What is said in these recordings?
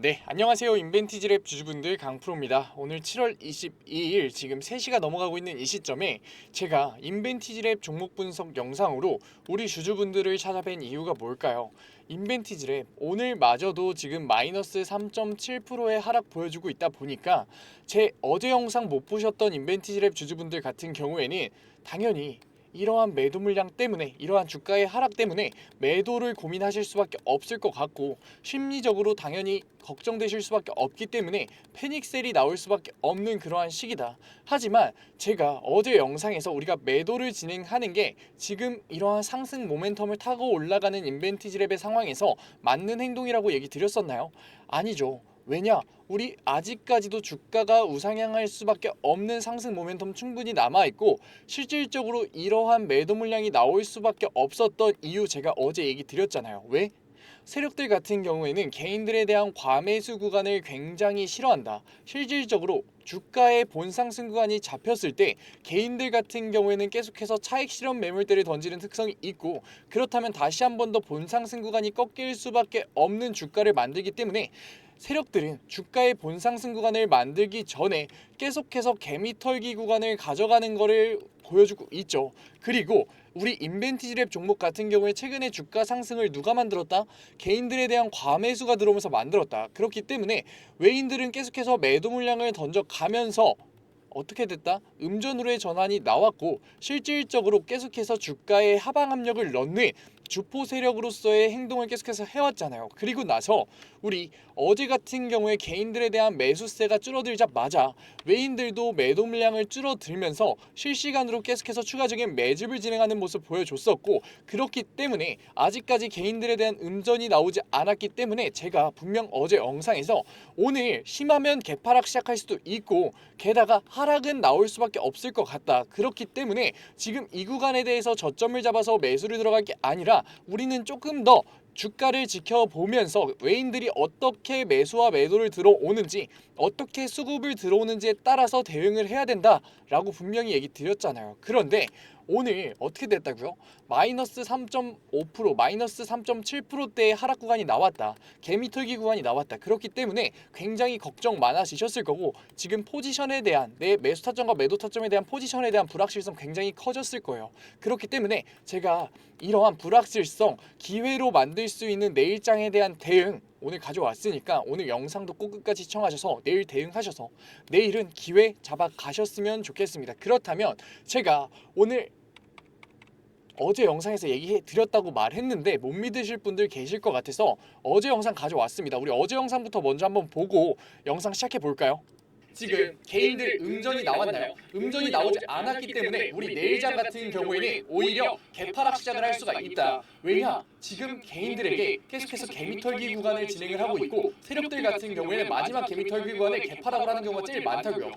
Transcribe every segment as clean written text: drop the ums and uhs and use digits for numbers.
네, 안녕하세요. 인벤티지랩 주주분들 강프로입니다. 오늘 7월 22일 지금 3시가 넘어가고 있는 이 시점에 제가 인벤티지랩 종목 분석 영상으로 우리 주주분들을 찾아뵌 이유가 뭘까요? 인벤티지랩 오늘마저도 지금 마이너스 3.7%의 하락 보여주고 있다 보니까 제 어제 영상 못 보셨던 인벤티지랩 주주분들 같은 경우에는 당연히 이러한 매도 물량 때문에, 이러한 주가의 하락 때문에 매도를 고민하실 수밖에 없을 것 같고, 심리적으로 당연히 걱정되실 수밖에 없기 때문에 패닉셀이 나올 수밖에 없는 그러한 시기다. 하지만 제가 어제 영상에서 우리가 매도를 진행하는 게 지금 이러한 상승 모멘텀을 타고 올라가는 인벤티지랩의 상황에서 맞는 행동이라고 얘기 드렸었나요? 아니죠. 왜냐? 우리 아직까지도 주가가 우상향할 수밖에 없는 상승 모멘텀 충분히 남아있고, 실질적으로 이러한 매도 물량이 나올 수밖에 없었던 이유 제가 어제 얘기 드렸잖아요. 왜? 세력들 같은 경우에는 개인들에 대한 과매수 구간을 굉장히 싫어한다. 실질적으로 주가의 본상승 구간이 잡혔을 때 개인들 같은 경우에는 계속해서 차익 실현 매물대를 던지는 특성이 있고, 그렇다면 다시 한 번 더 본상승 구간이 꺾일 수밖에 없는 주가를 만들기 때문에 세력들은 주가의 본상승 구간을 만들기 전에 계속해서 개미털기 구간을 가져가는 것을 보여주고 있죠. 그리고 우리 인벤티지랩 종목 같은 경우에 최근에 주가 상승을 누가 만들었다? 개인들에 대한 과매수가 들어오면서 만들었다. 그렇기 때문에 외인들은 계속해서 매도 물량을 던져가면서 어떻게 됐다? 음전으로의 전환이 나왔고, 실질적으로 계속해서 주가의 하방 압력을 넣는 주포 세력으로서의 행동을 계속해서 해왔잖아요. 그리고 나서 우리 어제 같은 경우에 개인들에 대한 매수세가 줄어들자마자 외인들도 매도 물량을 줄어들면서 실시간으로 계속해서 추가적인 매집을 진행하는 모습 보여줬었고, 그렇기 때문에 아직까지 개인들에 대한 음전이 나오지 않았기 때문에 제가 분명 어제 영상에서 오늘 심하면 개파락 시작할 수도 있고, 게다가 하락은 나올 수밖에 없을 것 같다. 그렇기 때문에 지금 이 구간에 대해서 저점을 잡아서 매수를 들어갈 게 아니라 우리는 조금 더 주가를 지켜보면서 외인들이 어떻게 매수와 매도를 들어오는지, 어떻게 수급을 들어오는지에 따라서 대응을 해야 된다라고 분명히 얘기 드렸잖아요. 그런데 오늘 어떻게 됐다고요? 마이너스 3.5%, 마이너스 3.7%대의 하락 구간이 나왔다. 개미털기 구간이 나왔다. 그렇기 때문에 굉장히 걱정 많아지셨을 거고, 지금 포지션에 대한 내 매수 타점과 매도 타점에 대한 포지션에 대한 불확실성 굉장히 커졌을 거예요. 그렇기 때문에 제가 이러한 불확실성 기회로 만들 수 있는 내일장에 대한 대응 오늘 가져왔으니까 오늘 영상도 꼭 끝까지 시청하셔서 내일 대응하셔서 내일은 기회 잡아 가셨으면 좋겠습니다. 그렇다면 제가 오늘 어제 영상에서 얘기해 드렸다고 말했는데 못 믿으실 분들 계실 것 같아서 어제 영상 가져왔습니다. 우리 어제 영상부터 먼저 한번 보고 영상 시작해 볼까요? 지금 개인들 음전이 나왔나요? 음전이 나오지 않았기 때문에 우리 내일장 같은 경우에는 오히려 개파락 시작을 할 수가 있다. 왜냐? 지금 개인들에게 계속해서 개미털기 구간을 진행을 하고 있고, 세력들 같은 경우에는 마지막 개미털기 구간에 개파락을 하는 경우가 제일 많다고요.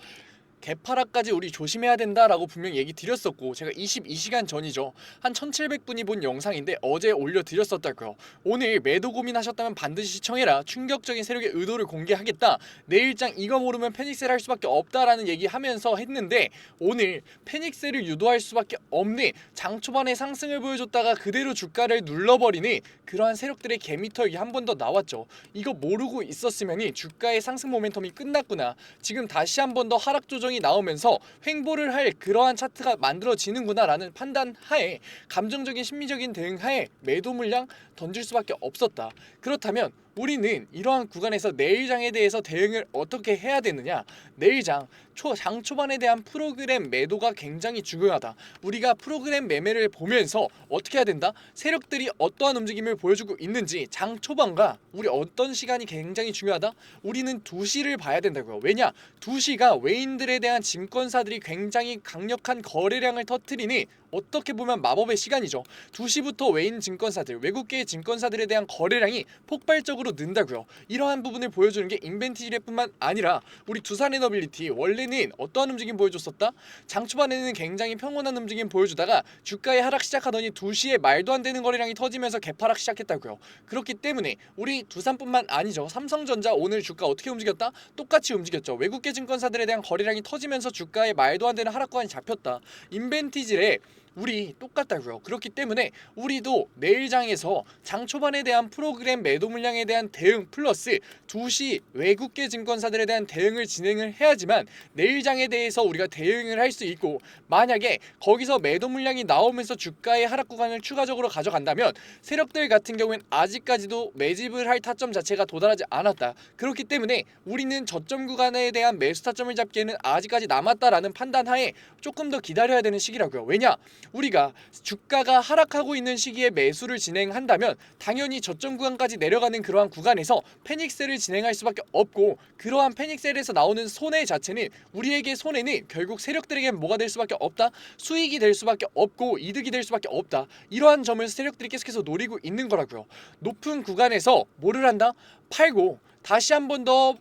개파락까지 우리 조심해야 된다라고 분명히 얘기 드렸었고, 제가 22시간 전이죠. 한 1700분이 본 영상인데 어제 올려드렸었다고요. 오늘 매도 고민하셨다면 반드시 시청해라. 충격적인 세력의 의도를 공개하겠다. 내일장 이거 모르면 패닉셀 할 수밖에 없다라는 얘기하면서 했는데, 오늘 패닉셀을 유도할 수밖에 없는 장 초반에 상승을 보여줬다가 그대로 주가를 눌러버리는 그러한 세력들의 개미털기 한 번 더 나왔죠. 이거 모르고 있었으면 주가의 상승 모멘텀이 끝났구나, 지금 다시 한 번 더 하락 조정이 나오면서 횡보를 할 그러한 차트가 만들어지는구나 라는 판단 하에, 감정적인 심리적인 대응 하에 매도 물량 던질 수밖에 없었다. 그렇다면 우리는 이러한 구간에서 내일장에 대해서 대응을 어떻게 해야 되느냐? 내일장 장 초반에 대한 프로그램 매도가 굉장히 중요하다. 우리가 프로그램 매매를 보면서 어떻게 해야 된다? 세력들이 어떠한 움직임을 보여주고 있는지, 장 초반과 우리 어떤 시간이 굉장히 중요하다? 우리는 2시를 봐야 된다고요. 왜냐? 2시가 외인들에 대한 증권사들이 굉장히 강력한 거래량을 터뜨리니 어떻게 보면 마법의 시간이죠. 2시부터 외인 증권사들, 외국계의 증권사들에 대한 거래량이 폭발적으로 는다고요. 이러한 부분을 보여주는 게 인벤티지랩뿐만 아니라 우리 두산에너빌리티, 원래는 어떠한 움직임 보여줬었다? 장 초반에는 굉장히 평온한 움직임 보여주다가 주가의 하락 시작하더니 2시에 말도 안 되는 거래량이 터지면서 개파락 시작했다고요. 그렇기 때문에 우리 두산뿐만 아니죠. 삼성전자 오늘 주가 어떻게 움직였다? 똑같이 움직였죠. 외국계 증권사들에 대한 거래량이 터지면서 주가에 말도 안 되는 하락 구간이 잡혔다. 인벤티지랩 우리 똑같다고요. 그렇기 때문에 우리도 내일장에서 장 초반에 대한 프로그램 매도 물량에 대한 대응 플러스 2시 외국계 증권사들에 대한 대응을 진행을 해야지만 내일장에 대해서 우리가 대응을 할 수 있고, 만약에 거기서 매도 물량이 나오면서 주가의 하락 구간을 추가적으로 가져간다면 세력들 같은 경우엔 아직까지도 매집을 할 타점 자체가 도달하지 않았다. 그렇기 때문에 우리는 저점 구간에 대한 매수 타점을 잡기에는 아직까지 남았다라는 판단하에 조금 더 기다려야 되는 시기라고요. 왜냐? 우리가 주가가 하락하고 있는 시기에 매수를 진행한다면 당연히 저점 구간까지 내려가는 그러한 구간에서 패닉셀을 진행할 수밖에 없고, 그러한 패닉셀에서 나오는 손해 자체는 우리에게 손해는 결국 세력들에게 뭐가 될 수밖에 없다? 수익이 될 수밖에 없고 이득이 될 수밖에 없다. 이러한 점을 세력들이 계속해서 노리고 있는 거라고요. 높은 구간에서 뭐를 한다? 팔고 다시 한 번 더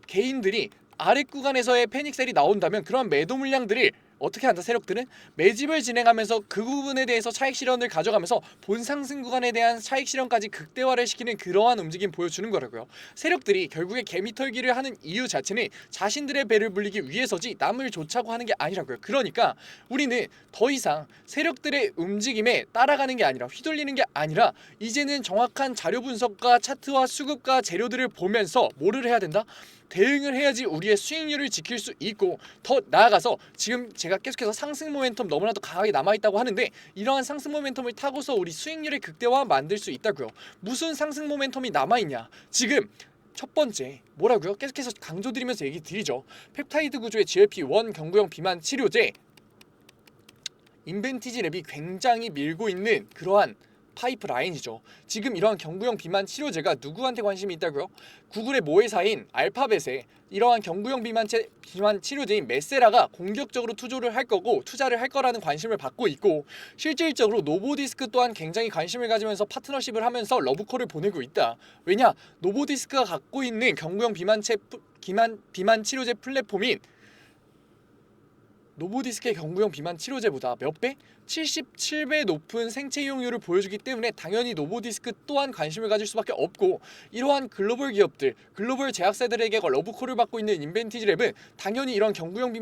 개인들이 아랫 구간에서의 패닉셀이 나온다면 그런 매도 물량들을 어떻게 한다? 세력들은 매집을 진행하면서 그 부분에 대해서 차익 실현을 가져가면서 본 상승 구간에 대한 차익 실현까지 극대화를 시키는 그러한 움직임 보여주는 거라고요. 세력들이 결국에 개미털기를 하는 이유 자체는 자신들의 배를 불리기 위해서지 남을 좋자고 하는 게 아니라고요. 그러니까 우리는 더 이상 세력들의 움직임에 따라가는 게 아니라, 휘둘리는 게 아니라, 이제는 정확한 자료 분석과 차트와 수급과 재료들을 보면서 뭐를 해야 된다? 대응을 해야지 우리의 수익률을 지킬 수 있고, 더 나아가서 지금 제가 계속해서 상승 모멘텀 너무나도 강하게 남아있다고 하는데, 이러한 상승 모멘텀을 타고서 우리 수익률의 극대화 만들 수 있다고요. 무슨 상승 모멘텀이 남아있냐? 지금 첫 번째 뭐라고요? 계속해서 강조드리면서 얘기 드리죠. 펩타이드 구조의 GLP-1 경구용 비만 치료제 인벤티지 랩이 굉장히 밀고 있는 그러한 파이프라인이죠. 지금 이러한 경구용 비만 치료제가 누구한테 관심이 있다고요? 구글의 모회사인 알파벳에 이러한 경구용 비만 치료제인 메세라가 공격적으로 투자를 할 거라는 관심을 받고 있고, 실질적으로 노보디스크 또한 굉장히 관심을 가지면서 파트너십을 하면서 러브콜을 보내고 있다. 왜냐? 노보디스크가 갖고 있는 경구용 비만 치료제 플랫폼인 노보디스크의 경구용 비만 치료제보다 몇 배? 77배 높은 생체 이용률을 보여주기 때문에 당연히 노보디스크 또한 관심을 가질 수밖에 없고, 이러한 글로벌 기업들, 글로벌 제약사들에게 러브콜을 받고 있는 인벤티지랩은 당연히 이런 경구용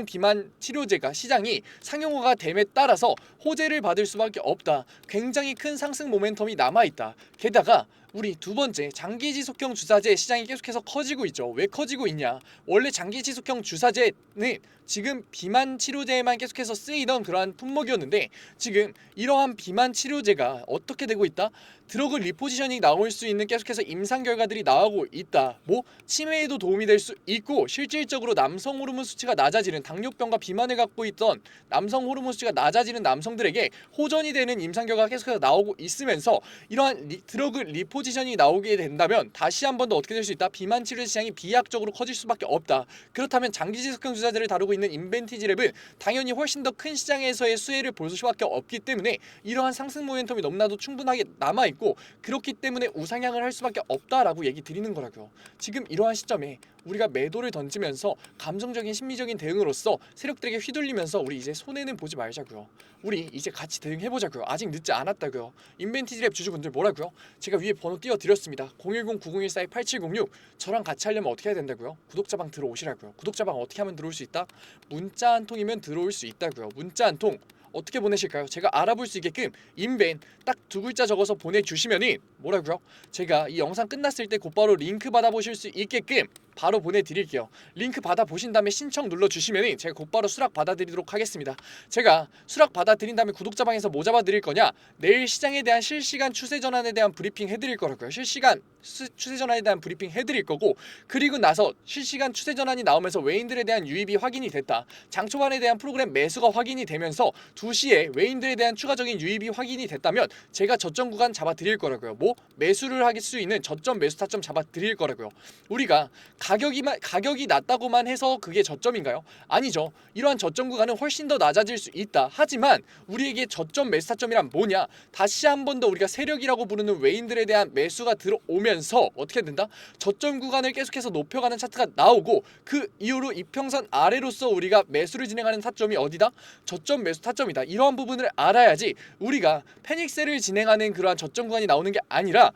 비만 치료제가 시장이 상용화가 됨에 따라서 호재를 받을 수밖에 없다. 굉장히 큰 상승 모멘텀이 남아있다. 게다가 우리 두 번째, 장기지속형 주사제 시장이 계속해서 커지고 있죠. 왜 커지고 있냐? 원래 장기지속형 주사제는 지금 비만 치료제에만 계속해서 쓰이던 그러한 품목이었는데, 지금 이러한 비만 치료제가 어떻게 되고 있다? 드러그 리포지션이 나올 수 있는 계속해서 임상 결과들이 나오고 있다. 뭐 치매에도 도움이 될 수 있고, 실질적으로 남성 호르몬 수치가 낮아지는, 당뇨병과 비만을 갖고 있던 남성 호르몬 수치가 낮아지는 남성들에게 호전이 되는 임상 결과가 계속해서 나오고 있으면서, 이러한 드러그 리포지션이 나오게 된다면 다시 한 번 더 어떻게 될 수 있다? 비만 치료 시장이 비약적으로 커질 수밖에 없다. 그렇다면 장기지속형 주사제를 다루고 있는 인벤티지랩은 당연히 훨씬 더 큰 시장에서의 수혜를 볼 수밖에 없기 때문에 이러한 상승 모멘텀이 너무나도 충분하게 남아있고, 그렇기 때문에 우상향을 할 수밖에 없다라고 얘기 드리는 거라고요. 지금 이러한 시점에 우리가 매도를 던지면서 감정적인 심리적인 대응으로서 세력들에게 휘둘리면서 우리 이제 손해는 보지 말자고요. 우리 이제 같이 대응해보자고요. 아직 늦지 않았다고요. 인벤티지랩 주주분들 뭐라고요? 제가 위에 번호 띄워드렸습니다. 010-9014-8706. 저랑 같이 하려면 어떻게 해야 된다고요? 구독자방 들어오시라고요. 구독자방 어떻게 하면 들어올 수 있다? 문자 한 통이면 들어올 수 있다고요. 문자 한 통 어떻게 보내실까요? 제가 알아볼 수 있게끔 인벤 딱 두 글자 적어서 보내주시면은 뭐라고요? 제가 이 영상 끝났을 때 곧바로 링크 받아보실 수 있게끔 바로 보내드릴게요. 링크 받아보신 다음에 신청 눌러주시면 제가 곧바로 수락 받아드리도록 하겠습니다. 제가 수락 받아드린 다음에 구독자방에서 뭐 잡아드릴 거냐? 내일 시장에 대한 실시간 추세 전환에 대한 브리핑 해드릴 거라고요. 실시간 추세 전환에 대한 브리핑 해드릴 거고, 그리고 나서 실시간 추세 전환이 나오면서 외인들에 대한 유입이 확인이 됐다. 장 초반에 대한 프로그램 매수가 확인이 되면서 2시에 외인들에 대한 추가적인 유입이 확인이 됐다면 제가 저점 구간 잡아드릴 거라고요. 뭐 매수를 할 수 있는 저점 매수 타점 잡아드릴 거라고요. 우리가 가격이 낮다고만 해서 그게 저점인가요? 아니죠. 이러한 저점 구간은 훨씬 더 낮아질 수 있다. 하지만 우리에게 저점 매수 타점이란 뭐냐? 다시 한 번 더 우리가 세력이라고 부르는 외인들에 대한 매수가 들어오면서 어떻게 된다? 저점 구간을 계속해서 높여가는 차트가 나오고, 그 이후로 이평선 아래로서 우리가 매수를 진행하는 타점이 어디다? 저점 매수 타점이다. 이러한 부분을 알아야지 우리가 패닉셀을 진행하는 그러한 저점 구간이 나오는 게 아니라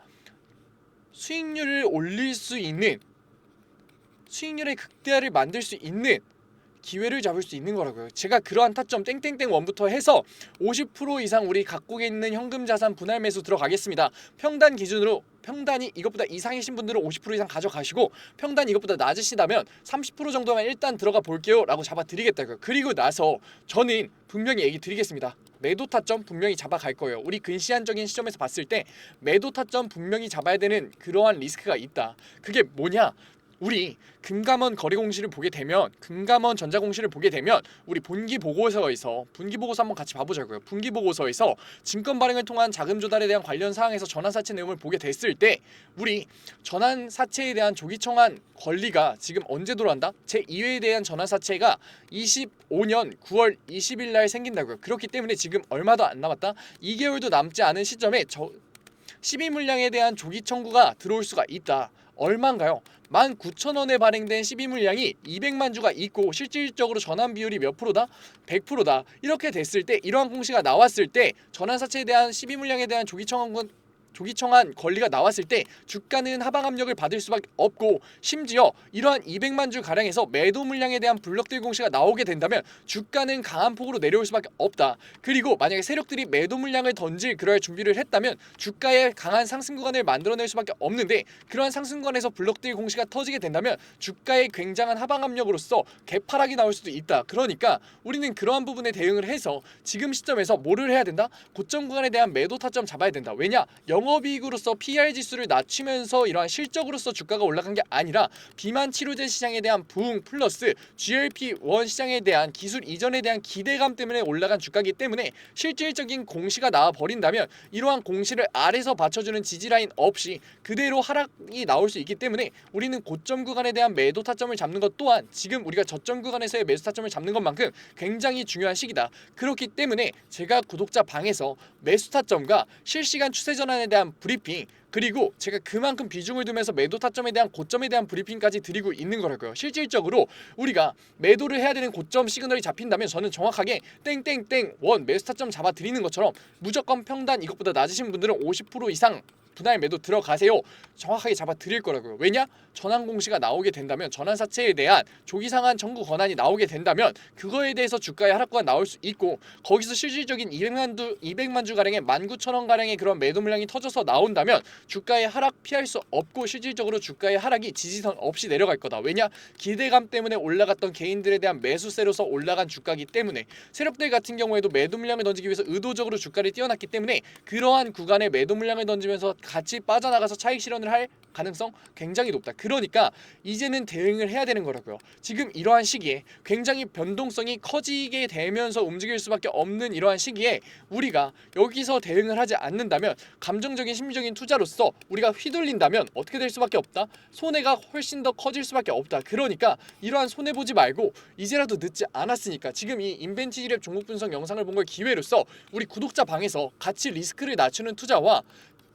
수익률을 올릴 수 있는, 수익률의 극대화를 만들 수 있는 기회를 잡을 수 있는 거라고요. 제가 그러한 타점 땡땡땡 원부터 해서 50% 이상 우리 갖고 있는 현금 자산 분할 매수 들어가겠습니다. 평단 기준으로 평단이 이것보다 이상이신 분들은 50% 이상 가져가시고 평단이 이것보다 낮으시다면 30% 정도만 일단 들어가 볼게요 라고 잡아드리겠다고요. 그리고 나서 저는 분명히 얘기 드리겠습니다. 매도 타점 분명히 잡아갈 거예요. 우리 근시안적인 시점에서 봤을 때 매도 타점 분명히 잡아야 되는 그러한 리스크가 있다. 그게 뭐냐? 우리 금감원 거래공시를 보게 되면 금감원 전자공시를 보게 되면 우리 분기보고서에서 분기보고서 한번 같이 봐보자고요. 분기보고서에서 증권 발행을 통한 자금 조달에 대한 관련 사항에서 전환사채 내용을 보게 됐을 때 우리 전환사채에 대한 조기청한 권리가 지금 언제 돌아간다? 제2회에 대한 전환사채가 25년 9월 20일 날 생긴다고요. 그렇기 때문에 지금 얼마도 안 남았다. 2개월도 남지 않은 시점에 12물량에 대한 조기 청구가 들어올 수가 있다. 얼마인가요? 19,000원에 발행된 12물량이 200만 주가 있고 실질적으로 전환 비율이 몇 프로다? 100%다. 이렇게 됐을 때 이러한 공시가 나왔을 때 전환사채에 대한 12물량에 대한 조기청한 권리가 나왔을 때 주가는 하방 압력을 받을 수밖에 없고 심지어 이러한 200만 주 가량에서 매도 물량에 대한 블록딜 공시가 나오게 된다면 주가는 강한 폭으로 내려올 수밖에 없다. 그리고 만약에 세력들이 매도 물량을 던질 그럴 준비를 했다면 주가의 강한 상승 구간을 만들어낼 수밖에 없는데 그러한 상승 구간에서 블록딜 공시가 터지게 된다면 주가의 굉장한 하방 압력으로서 개파락이 나올 수도 있다. 그러니까 우리는 그러한 부분에 대응을 해서 지금 시점에서 뭐를 해야 된다? 고점 구간에 대한 매도 타점 잡아야 된다. 왜냐? 영업이익으로서 PR 지수를 낮추면서 이러한 실적으로서 주가가 올라간 게 아니라 비만 치료제 시장에 대한 부흥 플러스 GLP-1 시장에 대한 기술 이전에 대한 기대감 때문에 올라간 주가이기 때문에 실질적인 공시가 나와 버린다면 이러한 공시를 아래서 받쳐주는 지지라인 없이 그대로 하락이 나올 수 있기 때문에 우리는 고점 구간에 대한 매도 타점을 잡는 것 또한 지금 우리가 저점 구간에서의 매수 타점을 잡는 것만큼 굉장히 중요한 시기다. 그렇기 때문에 제가 구독자 방에서 매수 타점과 실시간 추세 전환에 대한 브리핑 그리고 제가 그만큼 비중을 두면서 매도 타점에 대한 고점에 대한 브리핑까지 드리고 있는 거라고요. 실질적으로 우리가 매도를 해야 되는 고점 시그널이 잡힌다면 저는 정확하게 땡땡땡 원 매수 타점 잡아 드리는 것처럼 무조건 평단 이것보다 낮으신 분들은 50% 이상 분할 매도 들어가세요. 정확하게 잡아 드릴 거라고요. 왜냐? 전환 공시가 나오게 된다면 전환사채에 대한 조기 상한 청구 권한이 나오게 된다면 그거에 대해서 주가의 하락구가 나올 수 있고 거기서 실질적인 200만 주 가량의 19,000원 가량의 그런 매도 물량이 터져서 나온다면 주가의 하락 피할 수 없고 실질적으로 주가의 하락이 지지선 없이 내려갈 거다. 왜냐? 기대감 때문에 올라갔던 개인들에 대한 매수세로서 올라간 주가이기 때문에 세력들 같은 경우에도 매도 물량을 던지기 위해서 의도적으로 주가를 띄워놨기 때문에 그러한 구간에 매도 물량을 던지면서 같이 빠져나가서 차익 실현을 할 가능성 굉장히 높다. 그러니까 이제는 대응을 해야 되는 거라고요. 지금 이러한 시기에 굉장히 변동성이 커지게 되면서 움직일 수밖에 없는 이러한 시기에 우리가 여기서 대응을 하지 않는다면 감정적인 심리적인 투자로서 우리가 휘둘린다면 어떻게 될 수밖에 없다? 손해가 훨씬 더 커질 수밖에 없다. 그러니까 이러한 손해보지 말고 이제라도 늦지 않았으니까 지금 이 인벤티지랩 종목 분석 영상을 본 걸 기회로서 우리 구독자 방에서 같이 리스크를 낮추는 투자와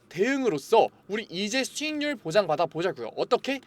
대응으로서 우리 이제 수익률 보장받아 보자고요. 어떻게?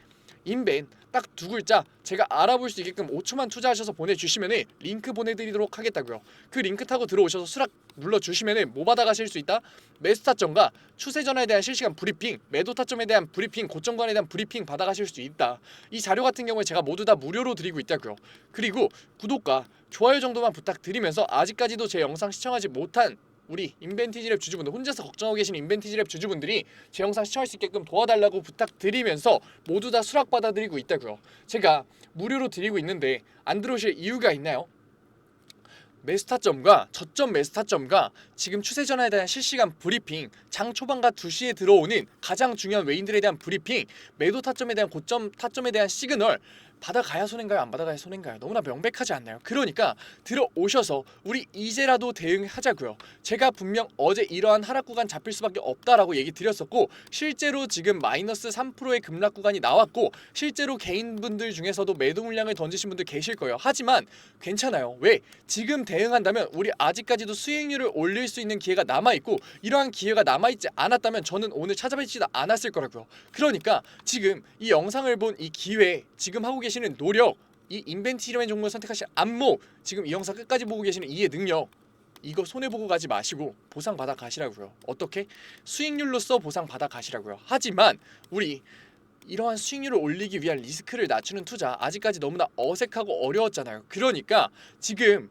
인벤 딱 두 글자 제가 알아볼 수 있게끔 5초만 투자하셔서 보내주시면 링크 보내드리도록 하겠다고요. 그 링크 타고 들어오셔서 수락 눌러주시면 뭐 받아가실 수 있다? 매수 타점과 추세 전환에 대한 실시간 브리핑, 매도 타점에 대한 브리핑, 고점 구간에 대한 브리핑 받아가실 수 있다. 이 자료 같은 경우에 제가 모두 다 무료로 드리고 있다고요. 그리고 구독과 좋아요 정도만 부탁드리면서 아직까지도 제 영상 시청하지 못한 우리 인벤티지랩 주주분들 혼자서 걱정하고 계신 인벤티지랩 주주분들이 제 영상 시청할 수 있게끔 도와달라고 부탁드리면서 모두 다 수락 받아드리고 있다고요. 제가 무료로 드리고 있는데 안 들어오실 이유가 있나요? 매수 타점과 저점 매수 타점과 지금 추세 전환에 대한 실시간 브리핑, 장 초반과 2시에 들어오는 가장 중요한 외인들에 대한 브리핑, 매도 타점에 대한 고점 타점에 대한 시그널 받아가야 손해인가요? 안 받아가야 손해인가요? 너무나 명백하지 않나요? 그러니까 들어오셔서 우리 이제라도 대응하자고요. 제가 분명 어제 이러한 하락 구간 잡힐 수밖에 없다라고 얘기 드렸었고 실제로 지금 마이너스 3%의 급락 구간이 나왔고 실제로 개인분들 중에서도 매도 물량을 던지신 분들 계실 거예요. 하지만 괜찮아요. 왜? 지금 대응한다면 우리 아직까지도 수익률을 올릴 수 있는 기회가 남아있고 이러한 기회가 남아있지 않았다면 저는 오늘 찾아뵙지도 않았을 거라고요. 그러니까 지금 이 영상을 본 이 기회 지금 하고 계시는 노력 이 인벤티지랩 종목을 선택하신 안목 지금 이 영상 끝까지 보고 계시는 이해 능력 이거 손해보고 가지 마시고 보상받아 가시라고요. 어떻게? 수익률로서 보상받아 가시라고요. 하지만 우리 이러한 수익률을 올리기 위한 리스크를 낮추는 투자 아직까지 너무나 어색하고 어려웠잖아요. 그러니까 지금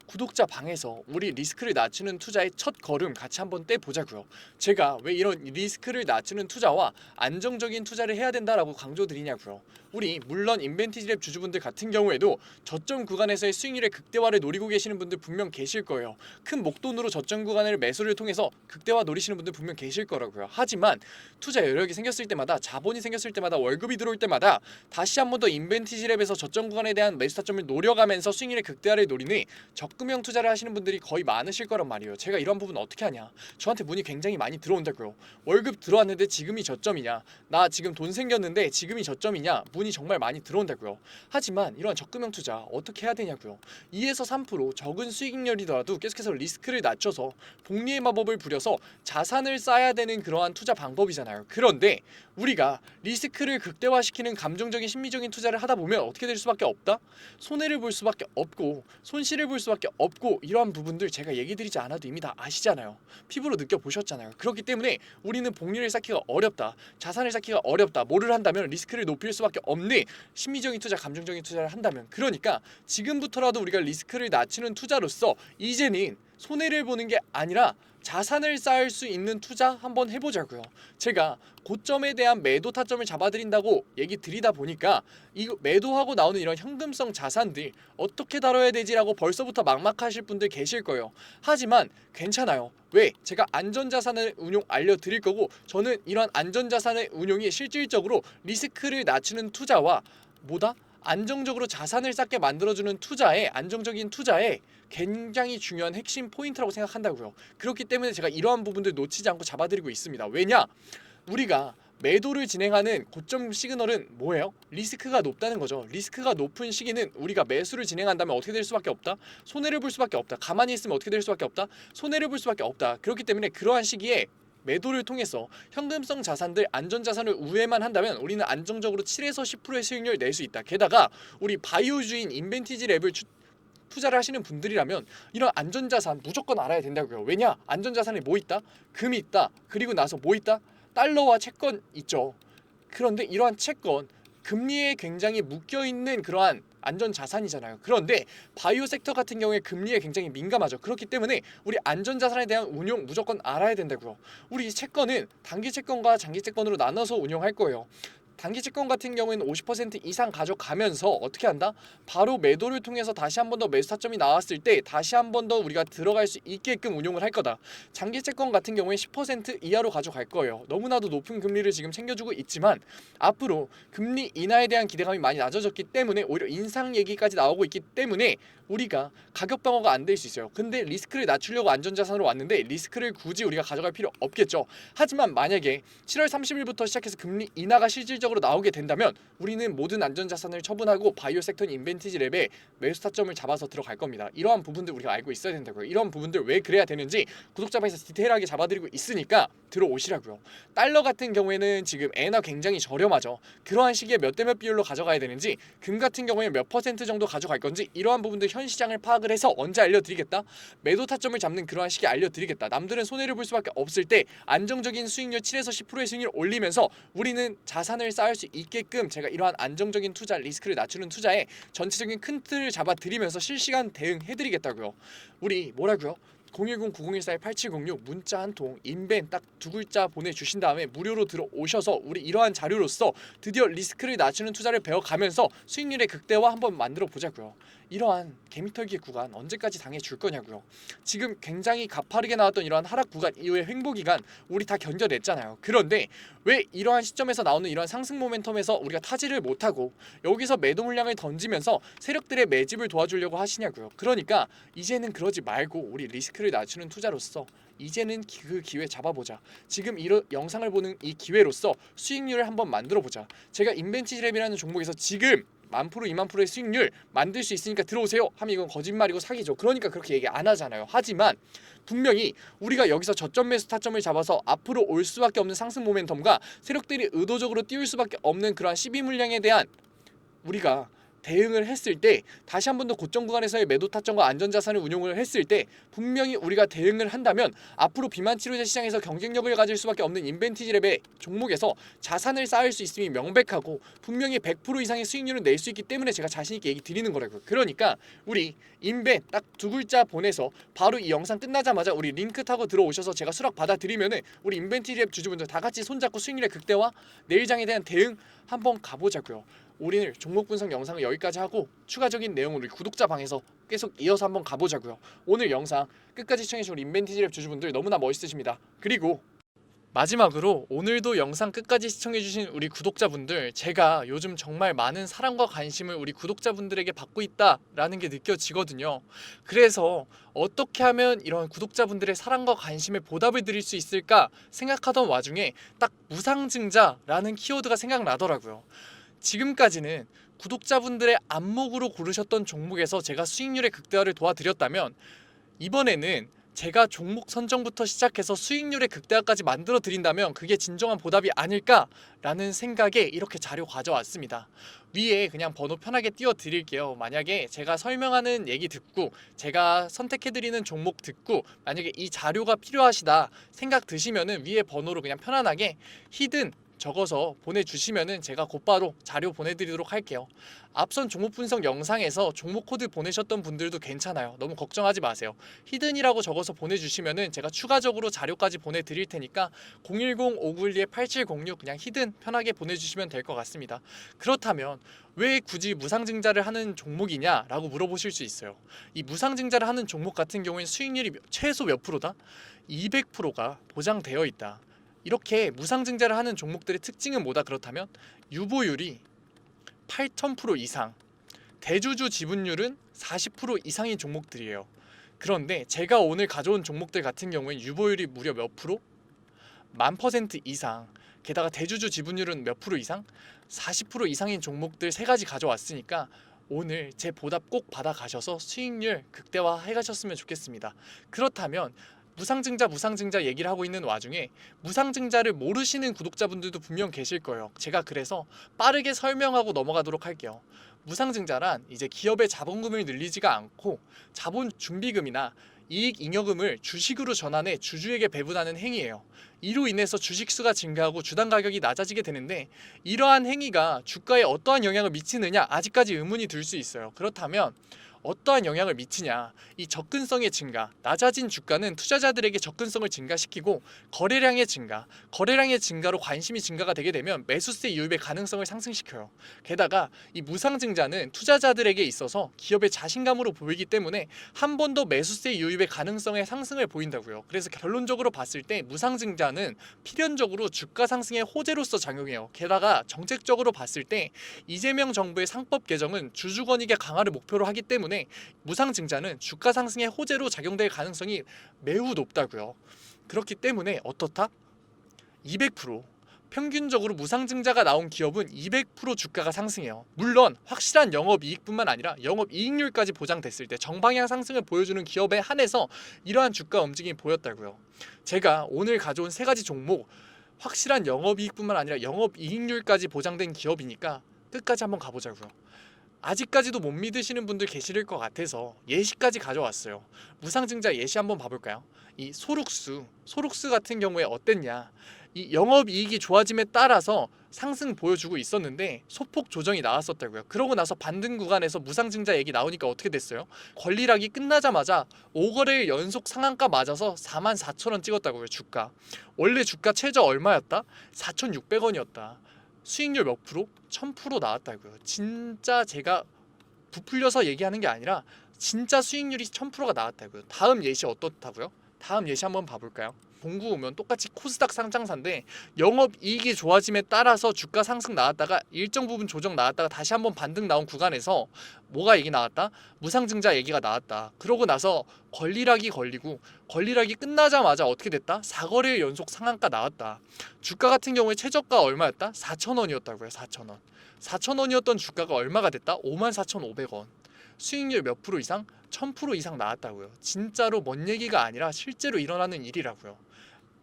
구독자 방에서 우리 리스크를 낮추는 투자의 첫 걸음 같이 한번 떼보자고요. 제가 왜 이런 리스크를 낮추는 투자와 안정적인 투자를 해야 된다라고 강조드리냐고요. 우리 물론 인벤티지랩 주주분들 같은 경우에도 저점 구간에서의 수익률의 극대화를 노리고 계시는 분들 분명 계실 거예요. 큰 목돈으로 저점 구간을 매수를 통해서 극대화 노리시는 분들 분명 계실 거라고요. 하지만 투자 여력이 생겼을 때마다, 자본이 생겼을 때마다, 월급이 들어올 때마다 다시 한 번 더 인벤티지랩에서 저점 구간에 대한 매수 타점을 노려가면서 수익률의 극대화를 노리는 적금형 투자를 하시는 분들이 거의 많으실 거란 말이에요. 제가 이런 부분 어떻게 하냐? 저한테 문의 굉장히 많이 들어온다고요. 월급 들어왔는데 지금이 저점이냐? 나 지금 돈 생겼는데 지금이 저점이냐? 문의 정말 많이 들어온다고요. 하지만 이런 적금형 투자 어떻게 해야 되냐고요. 2에서 3% 적은 수익률이더라도 계속해서 리스크를 낮춰서 복리의 마법을 부려서 자산을 쌓아야 되는 그러한 투자 방법이잖아요. 그런데 우리가 리스크를 극대화시키는 감정적인 심리적인 투자를 하다 보면 어떻게 될 수밖에 없다? 손해를 볼 수밖에 없고 손실을 볼 수밖에 없고, 이러한 부분들 제가 얘기 드리지 않아도 이미 다 아시잖아요. 피부로 느껴보셨잖아요. 그렇기 때문에 우리는 복리를 쌓기가 어렵다, 자산을 쌓기가 어렵다, 뭐를 한다면 리스크를 높일 수밖에 없는 심리적인 투자, 감정적인 투자를 한다면, 그러니까 지금부터라도 우리가 리스크를 낮추는 투자로서 이제는 손해를 보는 게 아니라 자산을 쌓을 수 있는 투자 한번 해보자고요. 제가 고점에 대한 매도 타점을 잡아드린다고 얘기 드리다 보니까 이 매도하고 나오는 이런 현금성 자산들 어떻게 다뤄야 되지라고 벌써부터 막막하실 분들 계실 거예요. 하지만 괜찮아요. 왜? 제가 안전자산의 운용 알려드릴 거고, 저는 이런 안전자산의 운용이 실질적으로 리스크를 낮추는 투자와 뭐다? 안정적으로 자산을 쌓게 만들어주는 투자에, 안정적인 투자에 굉장히 중요한 핵심 포인트라고 생각한다고요. 그렇기 때문에 제가 이러한 부분들 놓치지 않고 잡아드리고 있습니다. 왜냐? 우리가 매도를 진행하는 고점 시그널은 뭐예요? 리스크가 높다는 거죠. 리스크가 높은 시기는 우리가 매수를 진행한다면 어떻게 될 수밖에 없다? 손해를 볼 수밖에 없다. 가만히 있으면 어떻게 될 수밖에 없다? 손해를 볼 수밖에 없다. 그렇기 때문에 그러한 시기에 매도를 통해서 현금성 자산들, 안전자산을 우회만 한다면 우리는 안정적으로 7에서 10%의 수익률을 낼 수 있다. 게다가 우리 바이오주인 인벤티지랩을 투자를 하시는 분들이라면 이런 안전자산 무조건 알아야 된다고요. 왜냐? 안전자산에 뭐 있다? 금이 있다. 그리고 나서 뭐 있다? 달러와 채권 있죠. 그런데 이러한 채권, 금리에 굉장히 묶여있는 그러한 안전자산이잖아요. 그런데 바이오 섹터 같은 경우에 금리에 굉장히 민감하죠. 그렇기 때문에 우리 안전자산에 대한 운용 무조건 알아야 된다고요. 우리 채권은 단기 채권과 장기 채권으로 나눠서 운용할 거예요. 단기 채권 같은 경우에는 50% 이상 가져가면서 어떻게 한다? 바로 매도를 통해서 다시 한 번 더 매수 타점이 나왔을 때 다시 한 번 더 우리가 들어갈 수 있게끔 운용을 할 거다. 장기 채권 같은 경우에 10% 이하로 가져갈 거예요. 너무나도 높은 금리를 지금 챙겨주고 있지만 앞으로 금리 인하에 대한 기대감이 많이 낮아졌기 때문에 오히려 인상 얘기까지 나오고 있기 때문에 우리가 가격 방어가 안 될 수 있어요. 근데 리스크를 낮추려고 안전자산으로 왔는데 리스크를 굳이 우리가 가져갈 필요 없겠죠. 하지만 만약에 7월 30일부터 시작해서 금리 인하가 실질적으로 나오게 된다면 우리는 모든 안전자산을 처분하고 바이오 섹터 인벤티지랩에 매수 타점을 잡아서 들어갈 겁니다. 이러한 부분들 우리가 알고 있어야 된다고요. 이런 부분들 왜 그래야 되는지 구독자방에서 디테일하게 잡아드리고 있으니까 들어오시라고요. 달러 같은 경우에는 지금 엔화 굉장히 저렴하죠. 그러한 시기에 몇 대 몇 비율로 가져가야 되는지, 금 같은 경우에 몇 퍼센트 정도 가져갈 건지, 이러한 부분들 현 시장을 파악을 해서 언제 알려드리겠다. 매도 타점을 잡는 그러한 시기 알려드리겠다. 남들은 손해를 볼 수밖에 없을 때 안정적인 수익률 7에서 10%의 수익률을 올리면서 우리는 자산을 쌓을 수 있게끔 제가 이러한 안정적인 투자, 리스크를 낮추는 투자에 전체적인 큰 틀을 잡아드리면서 실시간 대응해드리겠다고요. 우리 뭐라고요? 010-9014-8706 문자 한 통, 인벤 딱 두 글자 보내주신 다음에 무료로 들어오셔서 우리 이러한 자료로서 드디어 리스크를 낮추는 투자를 배워가면서 수익률의 극대화 한번 만들어 보자고요. 이러한 개미털기 구간 언제까지 당해줄 거냐고요. 지금 굉장히 가파르게 나왔던 이러한 하락 구간 이후의 횡보 기간 우리 다 견뎌냈잖아요. 그런데 왜 이러한 시점에서 나오는 이러한 상승 모멘텀에서 우리가 타지를 못하고 여기서 매도 물량을 던지면서 세력들의 매집을 도와주려고 하시냐고요. 그러니까 이제는 그러지 말고 우리 리스크를 낮추는 투자로서 이제는 그 기회 잡아보자. 지금 이 영상을 보는 이 기회로서 수익률을 한번 만들어보자. 제가 인벤티지랩이라는 종목에서 지금 10,000%, 20,000%의 수익률 만들 수 있으니까 들어오세요 하면 이건 거짓말이고 사기죠. 그러니까 그렇게 얘기 안 하잖아요. 하지만 분명히 우리가 여기서 저점 매수 타점을 잡아서 앞으로 올 수밖에 없는 상승 모멘텀과 세력들이 의도적으로 띄울 수밖에 없는 그러한 12 물량에 대한 우리가 대응을 했을 때, 다시 한 번 더 고점 구간에서의 매도 타점과 안전자산을 운용을 했을 때 분명히 우리가 대응을 한다면 앞으로 비만 치료제 시장에서 경쟁력을 가질 수밖에 없는 인벤티지랩의 종목에서 자산을 쌓을 수 있음이 명백하고 분명히 100% 이상의 수익률을 낼 수 있기 때문에 제가 자신있게 얘기 드리는 거라고요. 그러니까 우리 인벤 딱 두 글자 보내서 바로 이 영상 끝나자마자 우리 링크 타고 들어오셔서 제가 수락 받아드리면은 우리 인벤티지랩 주주분들 다 같이 손잡고 수익률의 극대화, 내일장에 대한 대응 한번 가보자고요. 우리 종목 분석 영상은 여기까지 하고 추가적인 내용을 우리 구독자 방에서 계속 이어서 한번 가보자고요. 오늘 영상 끝까지 시청해주신 우리 인벤티지랩 주주분들 너무나 멋있으십니다. 그리고 마지막으로 오늘도 영상 끝까지 시청해주신 우리 구독자분들, 제가 요즘 정말 많은 사랑과 관심을 우리 구독자분들에게 받고 있다라는 게 느껴지거든요. 그래서 어떻게 하면 이런 구독자분들의 사랑과 관심에 보답을 드릴 수 있을까 생각하던 와중에 딱 무상증자라는 키워드가 생각나더라고요. 지금까지는 구독자분들의 안목으로 고르셨던 종목에서 제가 수익률의 극대화를 도와드렸다면, 이번에는 제가 종목 선정부터 시작해서 수익률의 극대화까지 만들어 드린다면 그게 진정한 보답이 아닐까라는 생각에 이렇게 자료 가져왔습니다. 위에 그냥 번호 편하게 띄워 드릴게요. 만약에 제가 설명하는 얘기 듣고 제가 선택해 드리는 종목 듣고 만약에 이 자료가 필요하시다 생각 드시면은 위에 번호로 그냥 편안하게 히든 적어서 보내주시면은 제가 곧바로 자료 보내드리도록 할게요. 앞선 종목 분석 영상에서 종목 코드 보내셨던 분들도 괜찮아요. 너무 걱정하지 마세요. 히든이라고 적어서 보내주시면은 제가 추가적으로 자료까지 보내드릴 테니까 010-591-8706 그냥 히든 편하게 보내주시면 될 것 같습니다. 그렇다면 왜 굳이 무상증자를 하는 종목이냐라고 물어보실 수 있어요. 이 무상증자를 하는 종목 같은 경우에는 수익률이 최소 몇 프로다? 200%가 보장되어 있다. 이렇게 무상증자를 하는 종목들의 특징은 뭐다? 그렇다면 유보율이 8,000% 이상, 대주주 지분율은 40% 이상인 종목들이에요. 그런데 제가 오늘 가져온 종목들 같은 경우엔 유보율이 무려 몇 프로? 10,000% 이상, 게다가 대주주 지분율은 몇 프로 이상? 40% 이상인 종목들 세 가지 가져왔으니까 오늘 제 보답 꼭 받아가셔서 수익률 극대화 해가셨으면 좋겠습니다. 그렇다면 무상증자 얘기를 하고 있는 와중에 무상증자를 모르시는 구독자분들도 분명 계실 거예요. 제가 그래서 빠르게 설명하고 넘어가도록 할게요. 무상증자란 이제 기업의 자본금을 늘리지가 않고 자본 준비금이나 이익 잉여금을 주식으로 전환해 주주에게 배분하는 행위예요. 이로 인해서 주식수가 증가하고 주당 가격이 낮아지게 되는데, 이러한 행위가 주가에 어떠한 영향을 미치느냐 아직까지 의문이 들 수 있어요. 그렇다면 어떠한 영향을 미치냐, 이 접근성의 증가, 낮아진 주가는 투자자들에게 접근성을 증가시키고 거래량의 증가로 관심이 증가가 되게 되면 매수세 유입의 가능성을 상승시켜요. 게다가 이 무상증자는 투자자들에게 있어서 기업의 자신감으로 보이기 때문에 한 번 더 매수세 유입의 가능성의 상승을 보인다고요. 그래서 결론적으로 봤을 때 무상증자는 필연적으로 주가 상승의 호재로서 작용해요. 게다가 정책적으로 봤을 때 이재명 정부의 상법 개정은 주주권익의 강화를 목표로 하기 때문에 무상증자는 주가 상승의 호재로 작용될 가능성이 매우 높다고요. 그렇기 때문에 어떻다? 200% 평균적으로 무상증자가 나온 기업은 200% 주가가 상승해요. 물론 확실한 영업이익뿐만 아니라 영업이익률까지 보장됐을 때 정방향 상승을 보여주는 기업에 한해서 이러한 주가 움직임이 보였다고요. 제가 오늘 가져온 세 가지 종목, 확실한 영업이익뿐만 아니라 영업이익률까지 보장된 기업이니까 끝까지 한번 가보자고요. 아직까지도 못 믿으시는 분들 계실 것 같아서 예시까지 가져왔어요. 무상증자 예시 한번 봐볼까요? 이 소룩스 같은 경우에 어땠냐, 이 영업이익이 좋아짐에 따라서 상승 보여주고 있었는데 소폭 조정이 나왔었다고요. 그러고 나서 반등 구간에서 무상증자 얘기 나오니까 어떻게 됐어요? 권리락이 끝나자마자 5거래일 연속 상한가 맞아서 44,000원 찍었다고요. 주가 원래 주가 최저 얼마였다? 4,600원이었다. 수익률 몇 프로? 1000% 나왔다고요. 진짜 제가 부풀려서 얘기하는 게 아니라 진짜 수익률이 1000%가 나왔다고요. 다음 예시 어떻다고요? 다음 예시 한번 봐볼까요? 공구 오면 똑같이 코스닥 상장사인데 영업이익이 좋아짐에 따라서 주가 상승 나왔다가 일정 부분 조정 나왔다가 다시 한번 반등 나온 구간에서 뭐가 얘기 나왔다? 무상증자 얘기가 나왔다. 그러고 나서 권리락이 걸리고 권리락이 끝나자마자 어떻게 됐다? 4거래일 연속 상한가 나왔다. 주가 같은 경우에 최저가 얼마였다? 4,000원이었다고요. 4,000원. 4,000원이었던 주가가 얼마가 됐다? 54,500원. 수익률 몇 프로 이상? 1000% 이상 나왔다고요. 진짜로 먼 얘기가 아니라 실제로 일어나는 일이라고요.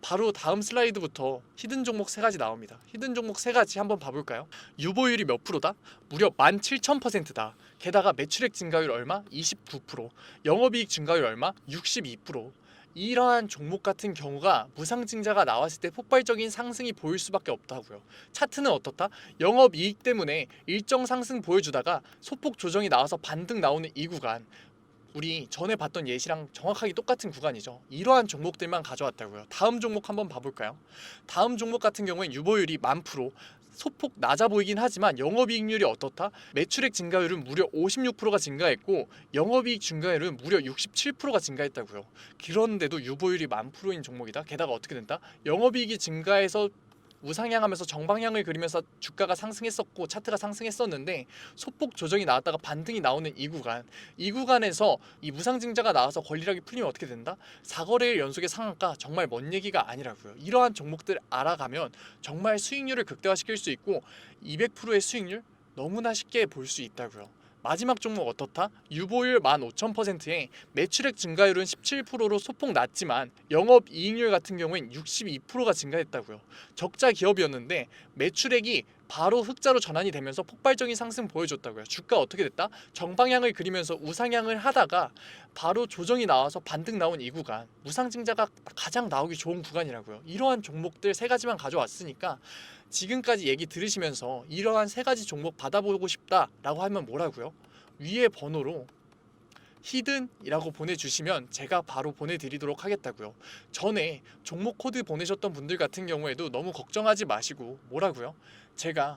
바로 다음 슬라이드부터 히든 종목 3가지 나옵니다. 히든 종목 3가지 한번 봐볼까요? 유보율이 몇 프로다? 무려 17,000%다. 게다가 매출액 증가율 얼마? 29%. 영업이익 증가율 얼마? 62%. 이러한 종목 같은 경우가 무상증자가 나왔을 때 폭발적인 상승이 보일 수밖에 없다고요. 차트는 어떻다? 영업이익 때문에 일정 상승 보여주다가 소폭 조정이 나와서 반등 나오는 이 구간, 우리 전에 봤던 예시랑 정확하게 똑같은 구간이죠. 이러한 종목들만 가져왔다고요. 다음 종목 한번 봐볼까요? 다음 종목 같은 경우엔 유보율이 10,000%, 소폭 낮아 보이긴 하지만 영업이익률이 어떻다? 매출액 증가율은 무려 56%가 증가했고 영업이익 증가율은 무려 67%가 증가했다고요. 그런데도 유보율이 10,000%인 종목이다. 게다가 어떻게 된다? 영업이익이 증가해서 우상향하면서 정방향을 그리면서 주가가 상승했었고 차트가 상승했었는데 소폭 조정이 나왔다가 반등이 나오는 이 구간에서 이 무상증자가 나와서 권리락이 풀리면 어떻게 된다? 4거래일 연속의 상한가, 정말 먼 얘기가 아니라고요. 이러한 종목들 알아가면 정말 수익률을 극대화시킬 수 있고 200%의 수익률 너무나 쉽게 볼 수 있다고요. 마지막 종목 어떻다? 유보율 15,000%에 매출액 증가율은 17%로 소폭 낮지만 영업이익률 같은 경우엔 62%가 증가했다고요. 적자 기업이었는데 매출액이 바로 흑자로 전환이 되면서 폭발적인 상승 보여줬다고요. 주가 어떻게 됐다? 정방향을 그리면서 우상향을 하다가 바로 조정이 나와서 반등 나온 이 구간, 무상증자가 가장 나오기 좋은 구간이라고요. 이러한 종목들 3가지만 가져왔으니까 지금까지 얘기 들으시면서 이러한 3가지 종목 받아보고 싶다라고 하면 뭐라고요? 위에 번호로 히든이라고 보내주시면 제가 바로 보내드리도록 하겠다고요. 전에 종목 코드 보내셨던 분들 같은 경우에도 너무 걱정하지 마시고 뭐라고요? 제가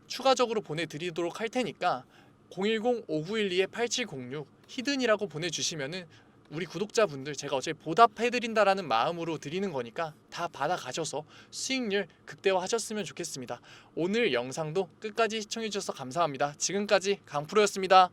추가적으로 보내드리도록 할 테니까 010-5912-8706 히든이라고 보내주시면은 우리 구독자분들 제가 어차피 보답해드린다라는 마음으로 드리는 거니까 다 받아가셔서 수익률 극대화하셨으면 좋겠습니다. 오늘 영상도 끝까지 시청해주셔서 감사합니다. 지금까지 강프로였습니다.